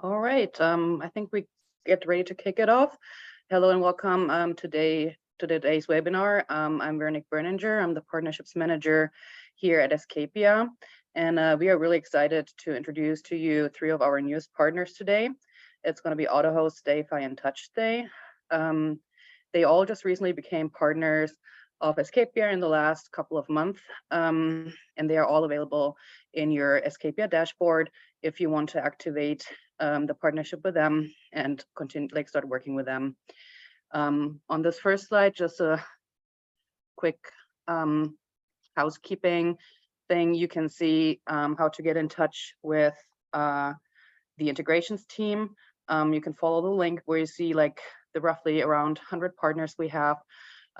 All right. I think we get ready to kick it off. Hello and welcome to today's webinar. I'm Veronique Berninger. I'm the Partnerships Manager here at Escapia. And we are really excited to introduce to you three of our newest partners today. It's going to be Autohost, StayFi and Touch Stay. They all just recently became partners of Escapia in the last couple of months. And they are all available in your Escapia dashboard if you want to activate the partnership with them and continue, start working with them. On this first slide, just a quick housekeeping thing. You can see how to get in touch with the integrations team. You can follow the link where you see the roughly around 100 partners we have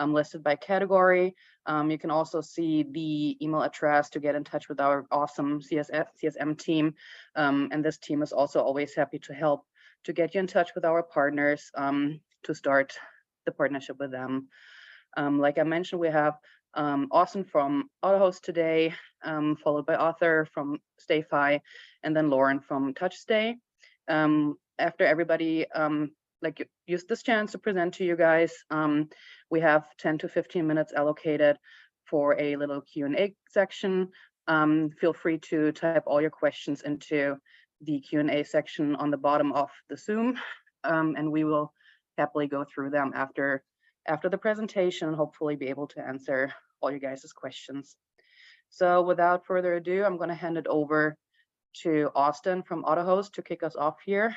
listed by category. You can also see the email address to get in touch with our awesome CSM team. And this team is also always happy to help to get you in touch with our partners to start the partnership with them. Like I mentioned, we have Austin from Autohost today, followed by Arthur from StayFi, and then Lauren from Touch Stay. After everybody use this chance to present to you guys, we have 10 to 15 minutes allocated for a little Q&A section. Feel free to type all your questions into the Q&A section on the bottom of the Zoom, and we will happily go through them after the presentation and hopefully be able to answer all you guys' questions. So without further ado, I'm going to hand it over to Austin from Autohost to kick us off here.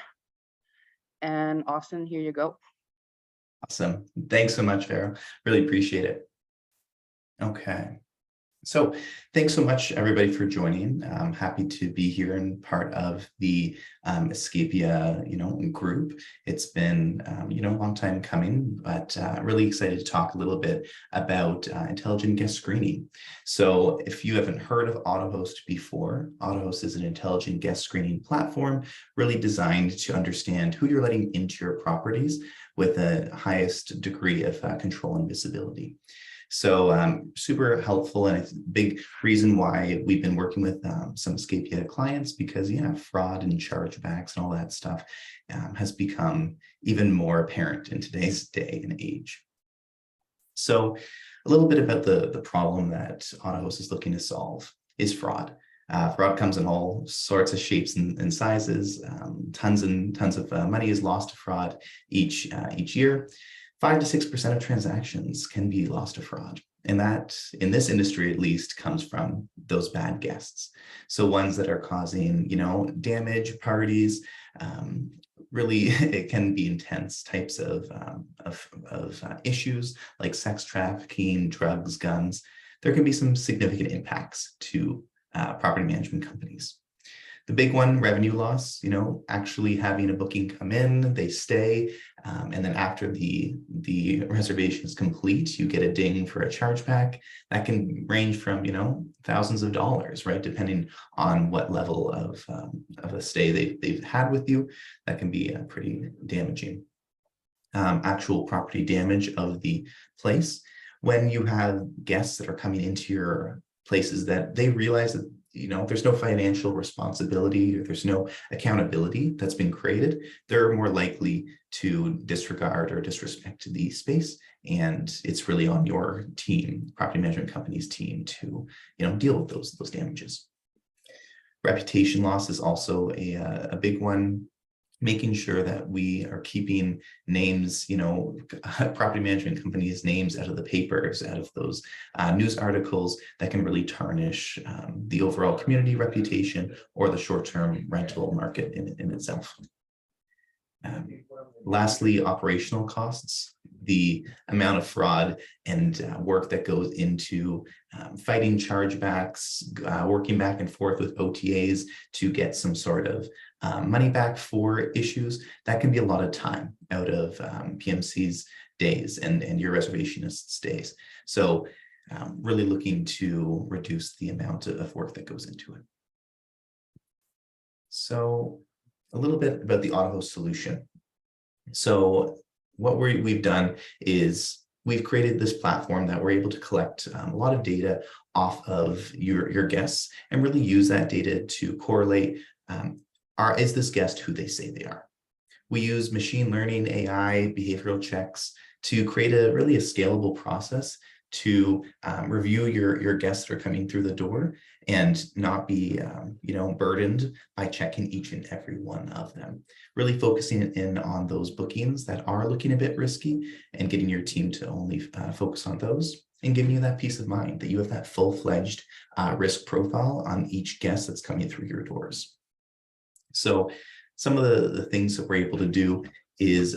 And Austin, here you go. Awesome. Thanks so much, Vero. Really appreciate it. Okay. So thanks so much, everybody, for joining. I'm happy to be here and part of the Escapia, group. It's been, a long time coming, but really excited to talk a little bit about intelligent guest screening. So if you haven't heard of Autohost before, Autohost is an intelligent guest screening platform really designed to understand who you're letting into your properties with the highest degree of control and visibility. So super helpful, and it's a big reason why we've been working with some Escapia clients, because fraud and chargebacks and all that stuff has become even more apparent in today's day and age. So a little bit about the problem that Autohost is looking to solve is fraud. Fraud comes in all sorts of shapes and sizes. Tons and tons of money is lost to fraud each year. 5 to 6% of transactions can be lost to fraud. And that, in this industry at least, comes from those bad guests. So ones that are causing, damage, parties, really, it can be intense types of issues like sex trafficking, drugs, guns. There can be some significant impacts to property management companies. The big one, revenue loss, actually having a booking come in, they stay, and then after the reservation is complete, you get a ding for a chargeback. That can range from, thousands of dollars, right? Depending on what level of a stay they've had with you. That can be pretty damaging. Actual property damage of the place. When you have guests that are coming into your places that they realize that there's no financial responsibility or there's no accountability that's been created, they're more likely to disregard or disrespect the space. And it's really on your team, property management company's team, to deal with those damages. Reputation loss is also a big one. Making sure that we are keeping names, property management companies' names out of the papers, out of those news articles that can really tarnish the overall community reputation or the short-term rental market in itself. Lastly, operational costs. The amount of fraud and work that goes into fighting chargebacks, working back and forth with OTAs to get some sort of money back for issues, that can be a lot of time out of PMC's days and your reservationist's days. So really looking to reduce the amount of work that goes into it. So a little bit about the Autohost solution. So what we've done is we've created this platform that we're able to collect a lot of data off of your guests and really use that data to correlate is this guest who they say they are? We use machine learning, AI, behavioral checks to create really a scalable process to review your guests that are coming through the door and not be burdened by checking each and every one of them. Really focusing in on those bookings that are looking a bit risky and getting your team to only focus on those and giving you that peace of mind that you have that full-fledged risk profile on each guest that's coming through your doors. So some of the things that we're able to do is,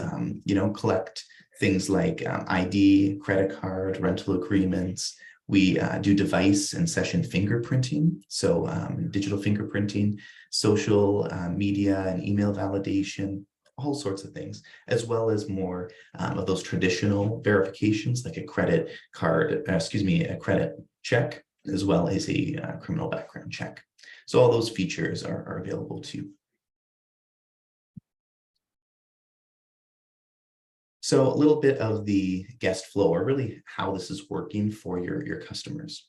collect things like ID, credit card, rental agreements. We do device and session fingerprinting, so digital fingerprinting, social media and email validation, all sorts of things, as well as more of those traditional verifications like a credit card, a credit check, as well as a criminal background check. So all those features are available too. So a little bit of the guest flow, or really how this is working for your customers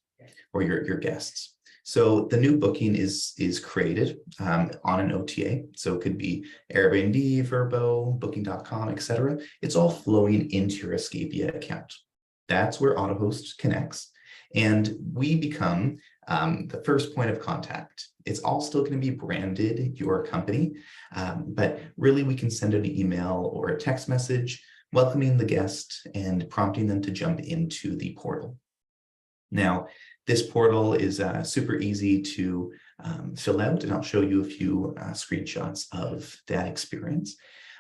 or your guests. So the new booking is created on an OTA. So it could be Airbnb, Vrbo, Booking.com, etc. It's all flowing into your Escapia account. That's where Autohost connects. And we become the first point of contact. It's all still going to be branded your company, but really we can send an email or a text message welcoming the guest and prompting them to jump into the portal. Now, this portal is super easy to fill out, and I'll show you a few screenshots of that experience.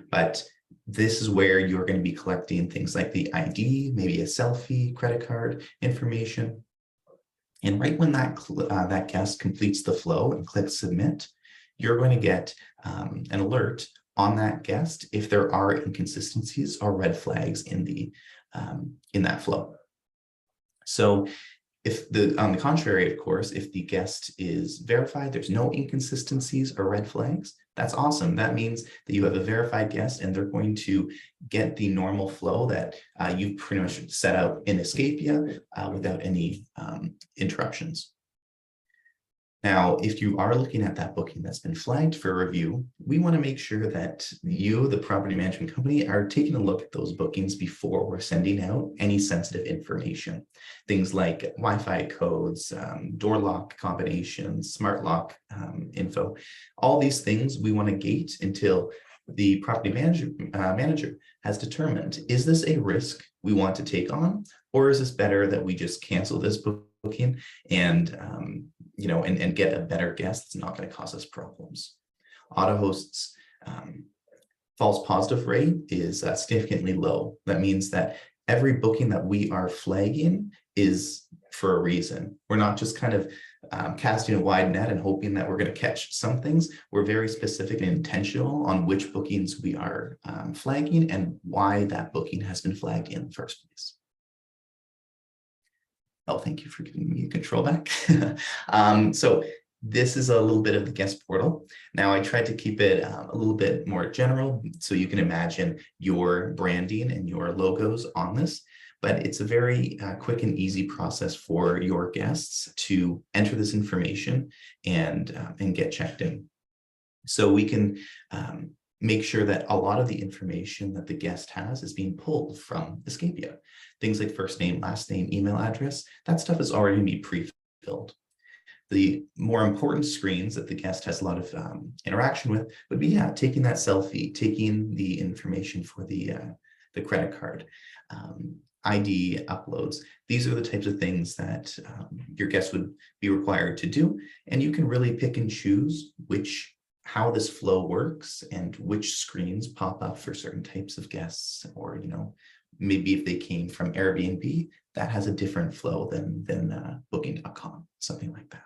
But this is where you're going to be collecting things like the ID, maybe a selfie, credit card information. And right when that guest completes the flow and clicks submit, you're going to get an alert on that guest if there are inconsistencies or red flags in that flow. So on the contrary, of course, if the guest is verified, there's no inconsistencies or red flags, that's awesome. That means that you have a verified guest and they're going to get the normal flow that you've pretty much set out in Escapia without any interruptions. Now, if you are looking at that booking that's been flagged for review, we want to make sure that you, the property management company, are taking a look at those bookings before we're sending out any sensitive information. Things like Wi-Fi codes, door lock combinations, smart lock info. All these things we want to gate until the property manager has determined, is this a risk we want to take on, or is this better that we just cancel this booking and and get a better guest that's not going to cause us problems. Autohost's false positive rate is significantly low. That means that every booking that we are flagging is for a reason. We're not just kind of casting a wide net and hoping that we're going to catch some things. We're very specific and intentional on which bookings we are flagging and why that booking has been flagged in the first place. Oh, thank you for giving me control back. So this is a little bit of the guest portal. Now I tried to keep it a little bit more general so you can imagine your branding and your logos on this, but it's a very quick and easy process for your guests to enter this information and get checked in. So we can make sure that a lot of the information that the guest has is being pulled from Escapia. Things like first name, last name, email address, that stuff is already going to be pre-filled. The more important screens that the guest has a lot of interaction with would be, taking that selfie, taking the information for the credit card, ID uploads. These are the types of things that your guests would be required to do. And you can really pick and choose how this flow works and which screens pop up for certain types of guests, or maybe if they came from Airbnb, that has a different flow than Booking.com, something like that.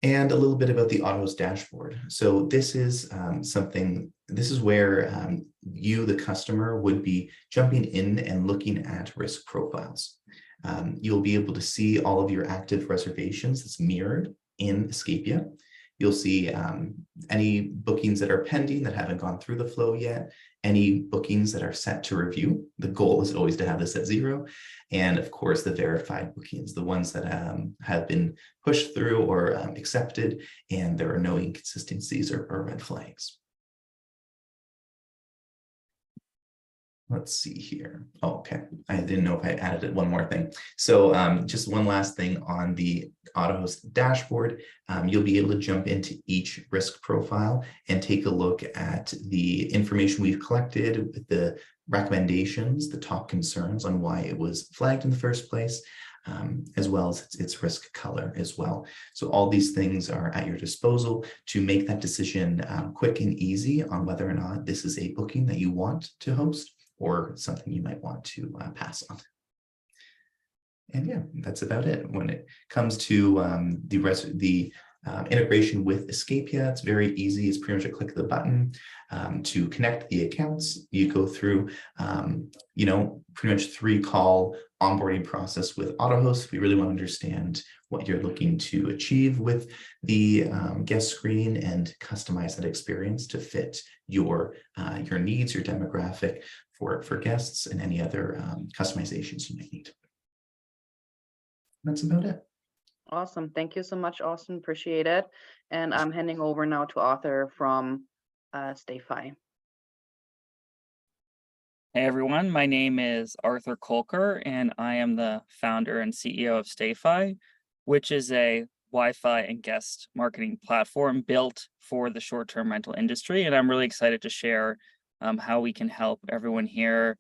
And a little bit about the Autohost dashboard. So this is where you, the customer, would be jumping in and looking at risk profiles. You'll be able to see all of your active reservations that's mirrored in Escapia. You'll see any bookings that are pending that haven't gone through the flow yet, any bookings that are set to review. The goal is always to have this at 0. And of course, the verified bookings, the ones that have been pushed through or accepted, and there are no inconsistencies or red flags. Let's see here. Oh, okay. I didn't know if I added one more thing. So just one last thing on the Autohost dashboard. You'll be able to jump into each risk profile and take a look at the information we've collected, the recommendations, the top concerns on why it was flagged in the first place, as well as its risk color as well. So all these things are at your disposal to make that decision quick and easy on whether or not this is a booking that you want to host or something you might want to pass on. And yeah, that's about it. When it comes to the integration with Escapia, it's very easy. It's pretty much a click of the button to connect the accounts. You go through, pretty much 3-call onboarding process with Autohost. We really want to understand what you're looking to achieve with the guest screen and customize that experience to fit your needs, your demographic for guests, and any other customizations you may need. That's about it. Awesome. Thank you so much, Austin. Appreciate it. And I'm handing over now to Arthur from StayFi. Hey everyone, my name is Arthur Kolker, and I am the founder and CEO of StayFi, which is a Wi-Fi and guest marketing platform built for the short-term rental industry. And I'm really excited to share how we can help everyone here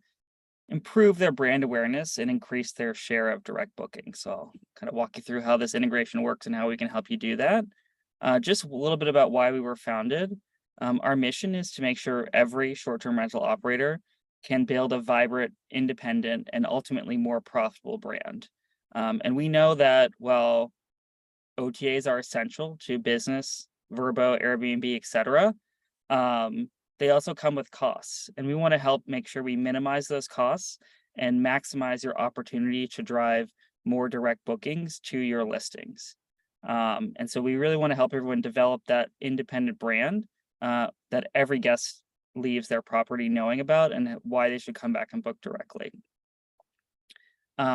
improve their brand awareness and increase their share of direct booking. So I'll kind of walk you through how this integration works and how we can help you do that. Just a little bit about why we were founded. Our mission is to make sure every short-term rental operator can build a vibrant, independent, and ultimately more profitable brand. And we know that while OTAs are essential to business, Vrbo, Airbnb, etc., they also come with costs. And we want to help make sure we minimize those costs and maximize your opportunity to drive more direct bookings to your listings. And so we really want to help everyone develop that independent brand that every guest leaves their property knowing about and why they should come back and book directly.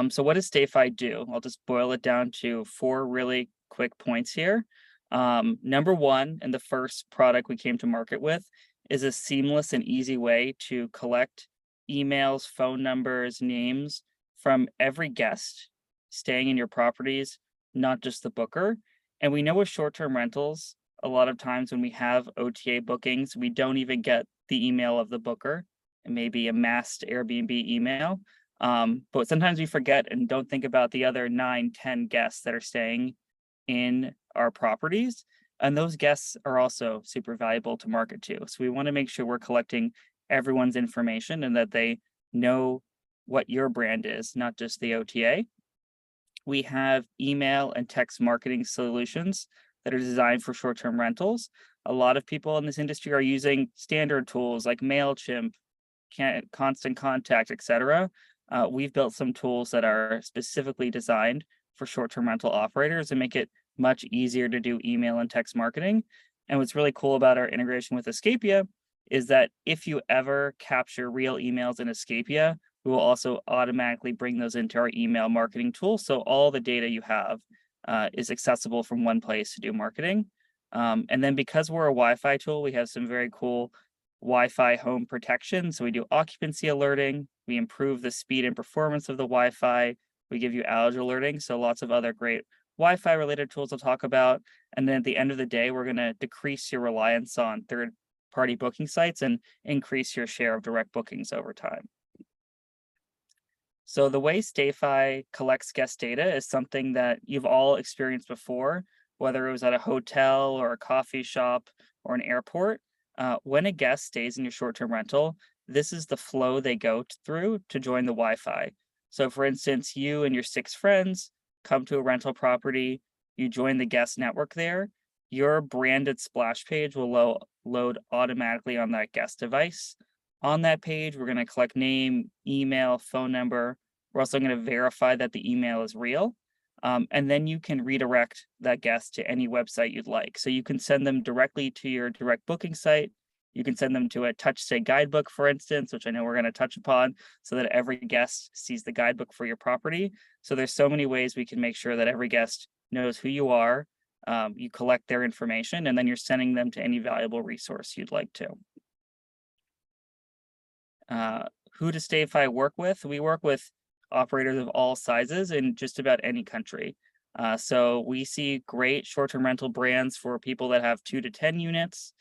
So what does StayFi do? I'll just boil it down to 4 really quick points here. Number 1, and the first product we came to market with, is a seamless and easy way to collect emails, phone numbers, names from every guest staying in your properties, not just the booker. And we know with short-term rentals, a lot of times when we have OTA bookings, we don't even get the email of the booker. It may be a masked Airbnb email, but sometimes we forget and don't think about the other 9, 10 guests that are staying in our properties. And those guests are also super valuable to market to. So we want to make sure we're collecting everyone's information and that they know what your brand is, not just the OTA. We have email and text marketing solutions that are designed for short-term rentals. A lot of people in this industry are using standard tools like MailChimp, Constant Contact, etc. We've built some tools that are specifically designed for short-term rental operators and make it much easier to do email and text marketing. And what's really cool about our integration with Escapia is that if you ever capture real emails in Escapia, we will also automatically bring those into our email marketing tool. So all the data you have is accessible from one place to do marketing. And then because we're a Wi-Fi tool, we have some very cool Wi-Fi home protection. So we do occupancy alerting, we improve the speed and performance of the Wi-Fi, we give you allergy alerting. So lots of other great Wi-Fi related tools to talk about. And then at the end of the day, we're going to decrease your reliance on third-party booking sites and increase your share of direct bookings over time. So the way StayFi collects guest data is something that you've all experienced before, whether it was at a hotel or a coffee shop or an airport. When a guest stays in your short-term rental, this is the flow they go through to join the Wi-Fi. So for instance, you and your 6 friends come to a rental property, you join the guest network there, your branded splash page will load automatically on that guest device. On that page, we're going to collect name, email, phone number. We're also going to verify that the email is real. And then you can redirect that guest to any website you'd like. So you can send them directly to your direct booking site. You can send them to a Touch Stay guidebook, for instance, which I know we're going to touch upon, so that every guest sees the guidebook for your property. So there's so many ways we can make sure that every guest knows who you are, you collect their information, and then you're sending them to any valuable resource you'd like to. Who does StayFi work with? We work with operators of all sizes in just about any country. So we see great short-term rental brands for people that have 2 to 10 units,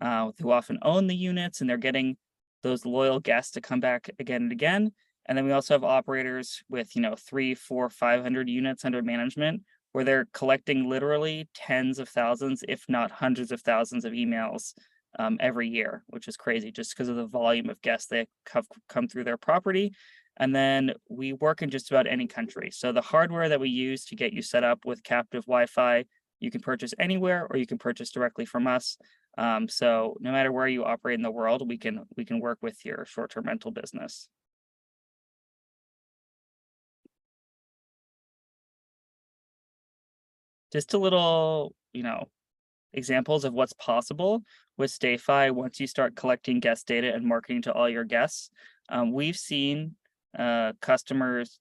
who often own the units, and they're getting those loyal guests to come back again and again. And then we also have operators with 300, 400, 500 units under management, where they're collecting literally tens of thousands, if not hundreds of thousands of emails every year, which is crazy just because of the volume of guests that have come through their property. And then we work in just about any country. So the hardware that we use to get you set up with captive Wi-Fi, you can purchase anywhere, or you can purchase directly from us. So no matter where you operate in the world, we can work with your short-term rental business. Just a little, examples of what's possible with StayFi once you start collecting guest data and marketing to all your guests. We've seen customers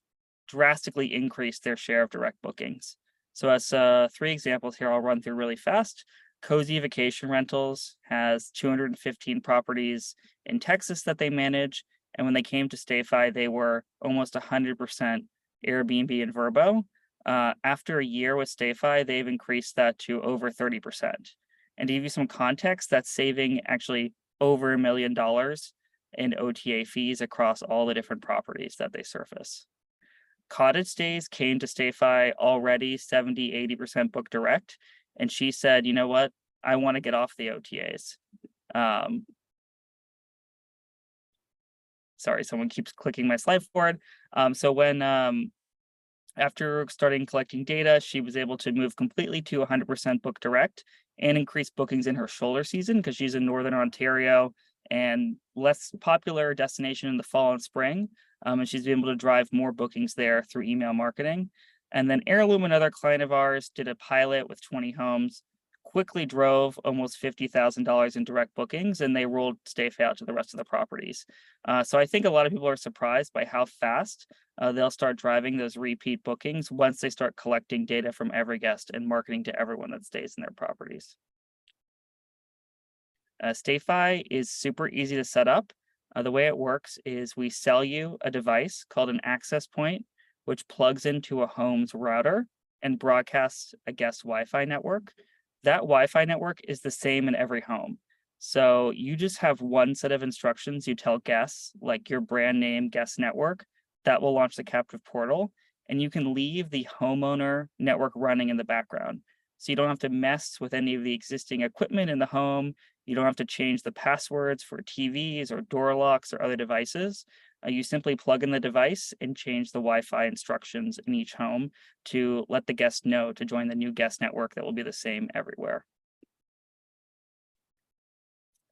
drastically increase their share of direct bookings. So as 3 examples here, I'll run through really fast. Cozy Vacation Rentals has 215 properties in Texas that they manage. And when they came to StayFi, they were almost 100% Airbnb and Vrbo. After a year with StayFi, they've increased that to over 30%. And to give you some context, that's saving actually over $1 million in OTA fees across all the different properties that they surface. Cottage Stays came to StayFi already 70, 80% booked direct. And she said, you know what, I want to get off the OTAs. Sorry, someone keeps clicking my slide forward. So when after starting collecting data, she was able to move completely to 100% book direct and increase bookings in her shoulder season because she's in Northern Ontario and less popular destination in the fall and spring. And she's been able to drive more bookings there through email marketing. And then Heirloom, another client of ours, did a pilot with 20 homes, quickly drove almost $50,000 in direct bookings, and they rolled StayFi out to the rest of the properties. So I think a lot of people are surprised by how fast they'll start driving those repeat bookings once they start collecting data from every guest and marketing to everyone that stays in their properties. StayFi is super easy to set up. The way it works is we sell you a device called an access point, which plugs into a home's router and broadcasts a guest Wi-Fi network. That Wi-Fi network is the same in every home. So you just have one set of instructions you tell guests, like your brand name guest network, that will launch the captive portal, and you can leave the homeowner network running in the background. So you don't have to mess with any of the existing equipment in the home. You don't have to change the passwords for TVs or door locks or other devices. You simply plug in the device and change the Wi-Fi instructions in each home to let the guest know to join the new guest network that will be the same everywhere.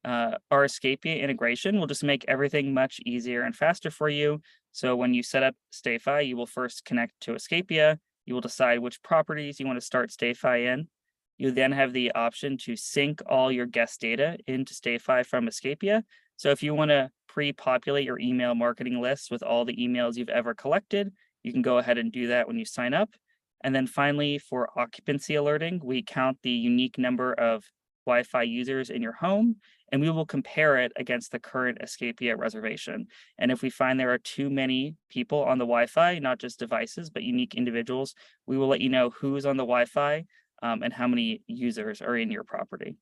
Our Escapia integration will just make everything much easier and faster for you. So when you set up StayFi, you will first connect to Escapia. You will decide which properties you want to start StayFi in. You then have the option to sync all your guest data into StayFi from Escapia. So if you want to pre-populate your email marketing list with all the emails you've ever collected, you can go ahead and do that when you sign up. And then finally, for occupancy alerting, we count the unique number of Wi-Fi users in your home, and we will compare it against the current Escapia reservation. And if we find there are too many people on the Wi-Fi, not just devices, but unique individuals, we will let you know who's on the Wi-Fi and how many users are in your property.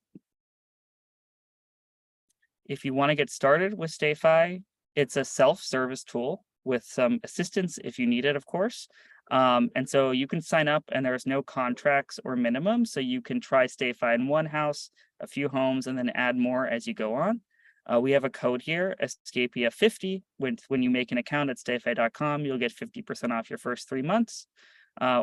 If you want to get started with StayFi, it's a self-service tool with some assistance if you need it, of course. And so you can sign up and there's no contracts or minimum. So you can try StayFi in one house, a few homes, and then add more as you go on. We have a code here, Escapia50. When you make an account at stayfi.com, you'll get 50% off your first 3 months.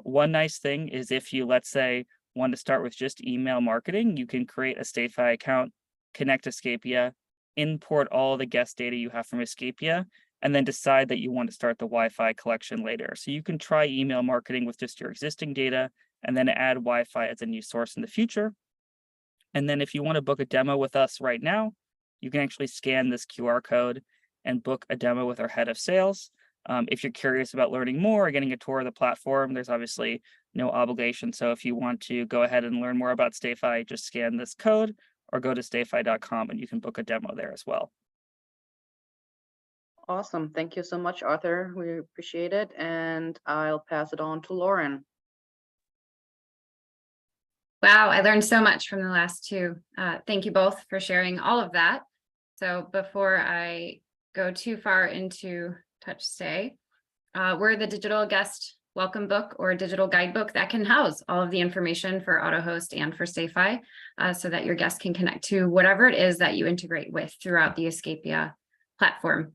One nice thing is if you, let's say, want to start with just email marketing, you can create a StayFi account, connect Escapia, import all the guest data you have from Escapia, and then decide that you want to start the Wi-Fi collection later. So you can try email marketing with just your existing data and then add Wi-Fi as a new source in the future. And then if you want to book a demo with us right now, you can actually scan this QR code and book a demo with our head of sales. If you're curious about learning more or getting a tour of the platform, there's obviously no obligation. So if you want to go ahead and learn more about StayFi, just scan this code or go to stayfi.com and you can book a demo there as well. Awesome. Thank you so much, Arthur. We appreciate it. And I'll pass it on to Lauren. Wow, I learned so much from the last two. Thank you both for sharing all of that. So before I go too far into Touch Stay, we're the digital guest welcome book or digital guidebook that can house all of the information for Autohost and for StayFi, so that your guests can connect to whatever it is that you integrate with throughout the Escapia platform.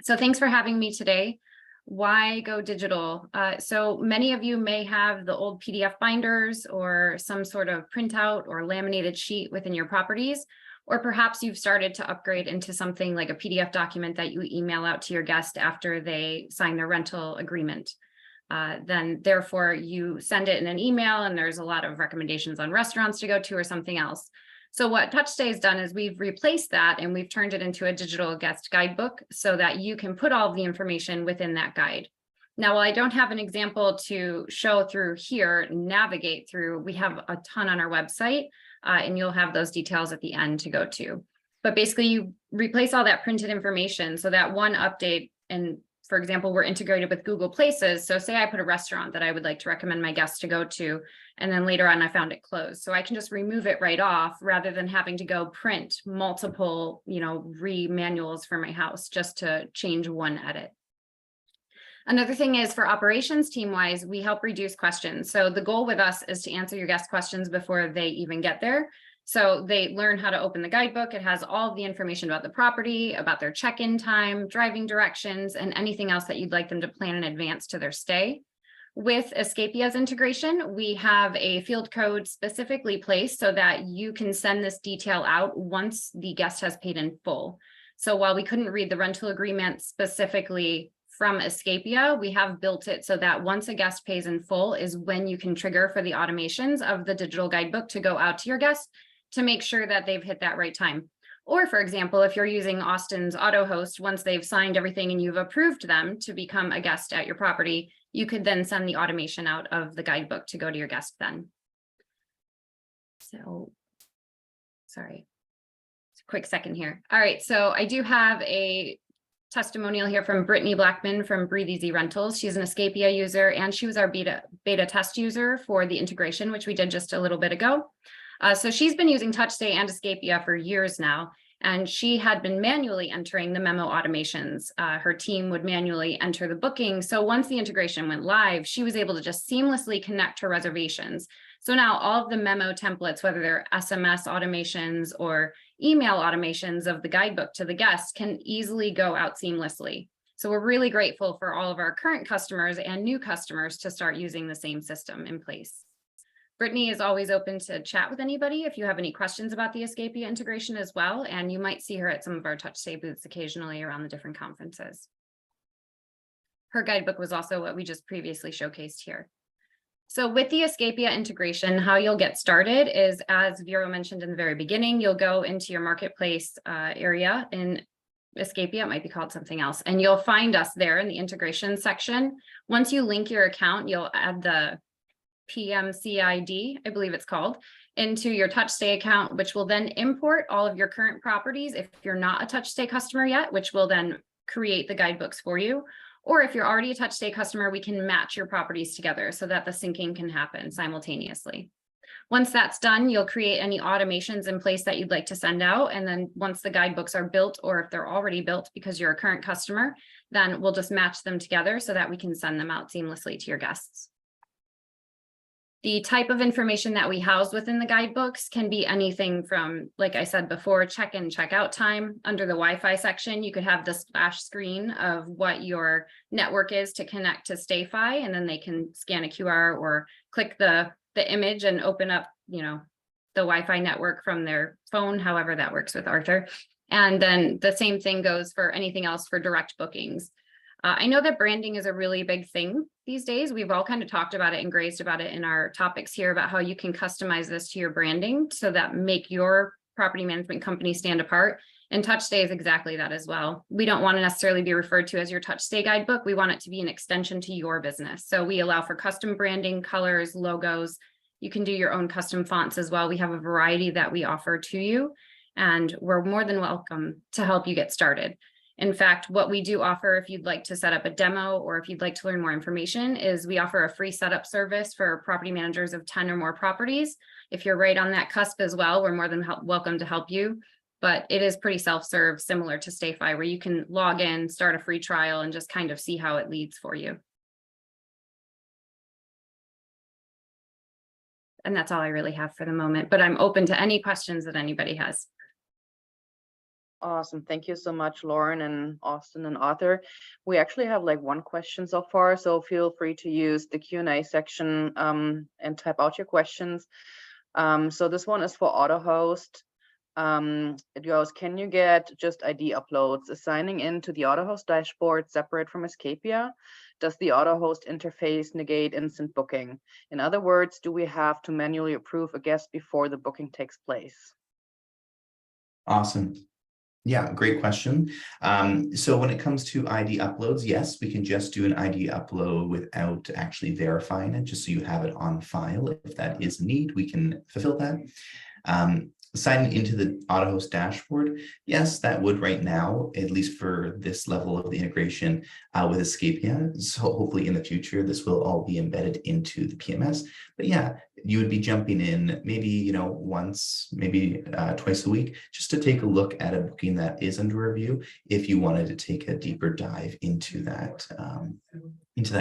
So thanks for having me today. Why go digital? So many of you may have the old PDF binders or some sort of printout or laminated sheet within your properties, or perhaps you've started to upgrade into something like a PDF document that you email out to your guest after they sign their rental agreement. Then therefore you send it in an email and there's a lot of recommendations on restaurants to go to or something else. So what Touch Stay has done is we've replaced that and we've turned it into a digital guest guidebook so that you can put all the information within that guide. Now, while I don't have an example to show through here, navigate through, we have a ton on our website and you'll have those details at the end to go to. But basically you replace all that printed information so that one update, and for example, we're integrated with Google Places. So say I put a restaurant that I would like to recommend my guests to go to, and then later on I found it closed. So I can just remove it right off rather than having to go print multiple, manuals for my house just to change one edit. Another thing is for operations team wise, we help reduce questions. So the goal with us is to answer your guest questions before they even get there. So they learn how to open the guidebook. It has all of the information about the property, about their check-in time, driving directions, and anything else that you'd like them to plan in advance to their stay. With Escapia's integration, we have a field code specifically placed so that you can send this detail out once the guest has paid in full. So while we couldn't read the rental agreement specifically from Escapia, we have built it so that once a guest pays in full is when you can trigger for the automations of the digital guidebook to go out to your guests to make sure that they've hit that right time. Or for example, if you're using Austin's Autohost, once they've signed everything and you've approved them to become a guest at your property, you could then send the automation out of the guidebook to go to your guest then. So, sorry, quick second here. All right, so I do have a testimonial here from Brittany Blackman from Breathe Easy Rentals. She's an Escapia user and she was our beta test user for the integration, which we did just a little bit ago. So she's been using Touch Stay and Escapia for years now, and she had been manually entering the memo automations. Her team would manually enter the booking. So once the integration went live, she was able to just seamlessly connect her reservations. So now all of the memo templates, whether they're SMS automations or email automations of the guidebook to the guests, can easily go out seamlessly. So we're really grateful for all of our current customers and new customers to start using the same system in place. Brittany is always open to chat with anybody if you have any questions about the Escapia integration as well, and you might see her at some of our Touch Stay booths occasionally around the different conferences. Her guidebook was also what we just previously showcased here. So with the Escapia integration, how you'll get started is, as Vero mentioned in the very beginning, you'll go into your marketplace area in Escapia, it might be called something else, and you'll find us there in the integration section. Once you link your account, you'll add the PMCID, I believe it's called, into your Touch Stay account, which will then import all of your current properties if you're not a Touch Stay customer yet, which will then create the guidebooks for you. Or if you're already a Touch Stay customer, we can match your properties together so that the syncing can happen simultaneously. Once that's done, you'll create any automations in place that you'd like to send out. And then once the guidebooks are built, or if they're already built because you're a current customer, then we'll just match them together so that we can send them out seamlessly to your guests. The type of information that we house within the guidebooks can be anything from, like I said before, check-in, check-out time. Under the Wi-Fi section, you could have the splash screen of what your network is to connect to StayFi, and then they can scan a QR or click the image and open up, the Wi-Fi network from their phone, however that works with Arthur. And then the same thing goes for anything else for direct bookings. I know that branding is a really big thing these days. We've all kind of talked about it and grazed about it in our topics here about how you can customize this to your branding so that make your property management company stand apart. And Touch Stay is exactly that as well. We don't want to necessarily be referred to as your Touch Stay guidebook. We want it to be an extension to your business. So we allow for custom branding, colors, logos. You can do your own custom fonts as well. We have a variety that we offer to you, and we're more than welcome to help you get started. In fact, what we do offer, if you'd like to set up a demo or if you'd like to learn more information, is we offer a free setup service for property managers of 10 or more properties. If you're right on that cusp as well, we're more than welcome to help you. But it is pretty self-serve, similar to StayFi, where you can log in, start a free trial, and just kind of see how it leads for you. And that's all I really have for the moment, but I'm open to any questions that anybody has. Awesome. Thank you so much, Lauren and Austin and Arthur. We actually have like one question so far, so feel free to use the Q&A section and type out your questions. So this one is for Autohost. It goes, can you get just ID uploads? Is signing into the Autohost dashboard separate from Escapia? Does the Autohost interface negate instant booking? In other words, do we have to manually approve a guest before the booking takes place? Awesome. Yeah, great question. So when it comes to ID uploads, yes, we can just do an ID upload without actually verifying it, just so you have it on file. If that is a need, we can fulfill that. Signing into the Autohost dashboard, yes, that would right now, at least for this level of the integration with Escapia. So hopefully in the future, this will all be embedded into the PMS. But yeah, you would be jumping in maybe, once, maybe twice a week, just to take a look at a booking that is under review, if you wanted to take a deeper dive into that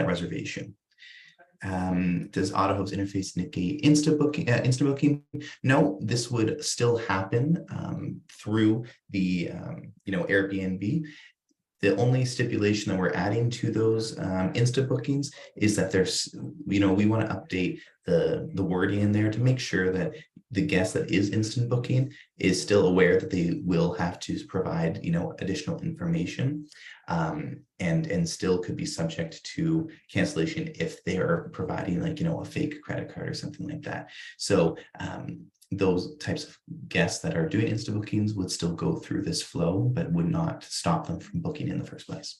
reservation. Does Autohost interface negate instant booking? No, this would still happen through the Airbnb. The only stipulation that we're adding to those instant bookings is that there's, we want to update the wording in there to make sure that the guest that is instant booking is still aware that they will have to provide, additional information, and still could be subject to cancellation if they are providing a fake credit card or something like that. So those types of guests that are doing instant bookings would still go through this flow, but would not stop them from booking in the first place.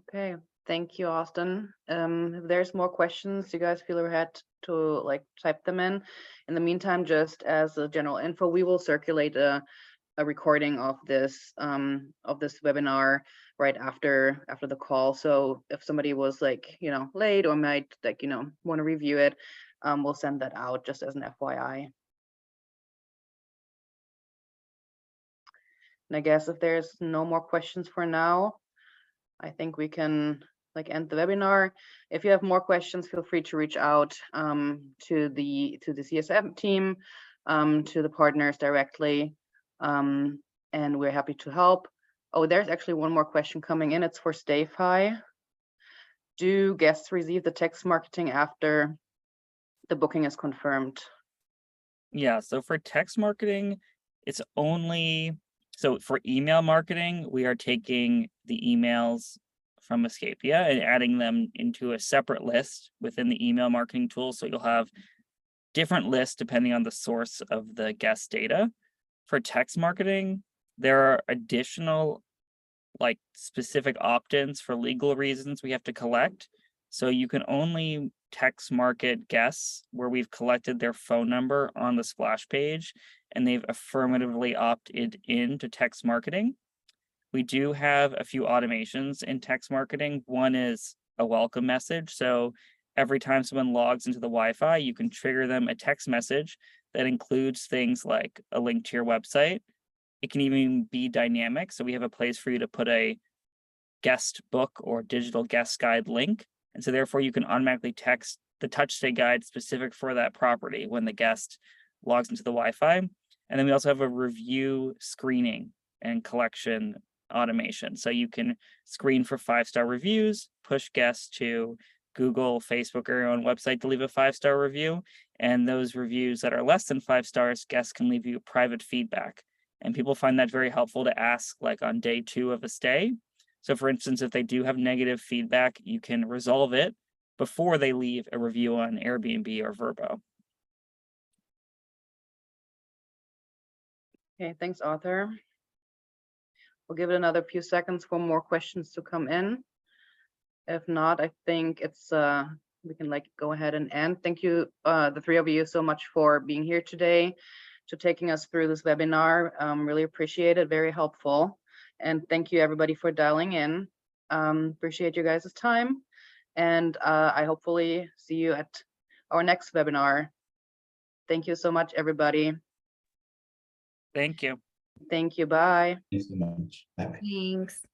Okay, thank you, Austin. If there's more questions, you guys feel free to type them in. In the meantime, just as a general info, we will circulate a recording of this webinar right after the call. So if somebody was late or might want to review it, we'll send that out just as an FYI. And I guess if there's no more questions for now, I think we can end the webinar. If you have more questions, feel free to reach out to the CSM team, to the partners directly, and we're happy to help. Oh, there's actually one more question coming in. It's for StayFi. Do guests receive the text marketing after the booking is confirmed? Yeah, so for text marketing, it's only, so for email marketing, we are taking the emails from Escapia and adding them into a separate list within the email marketing tool. So you'll have different lists depending on the source of the guest data. For text marketing, there are additional specific opt-ins for legal reasons we have to collect. So you can only text market guests where we've collected their phone number on the splash page and they've affirmatively opted into text marketing. We do have a few automations in text marketing. One is a welcome message. So every time someone logs into the Wi-Fi, you can trigger them a text message that includes things like a link to your website. It can even be dynamic. So we have a place for you to put a guest book or digital guest guide link. And so therefore you can automatically text the Touch Stay guide specific for that property when the guest logs into the Wi-Fi. And then we also have a review screening and collection automation. So you can screen for 5-star reviews, push guests to Google, Facebook, or your own website to leave a 5-star review. And those reviews that are less than 5 stars, guests can leave you private feedback. And people find that very helpful to ask on day 2 of a stay. So for instance, if they do have negative feedback, you can resolve it before they leave a review on Airbnb or Vrbo. Okay, thanks, Arthur. We'll give it another few seconds for more questions to come in. If not, I think it's we can like go ahead and end. Thank you, the three of you, so much for being here today, to taking us through this webinar. Really appreciate it, very helpful. And thank you everybody for dialing in. Appreciate you guys' time. And I hopefully see you at our next webinar. Thank you so much, everybody. Thank you. Thank you, bye. Thanks so much. Bye-bye. Thanks.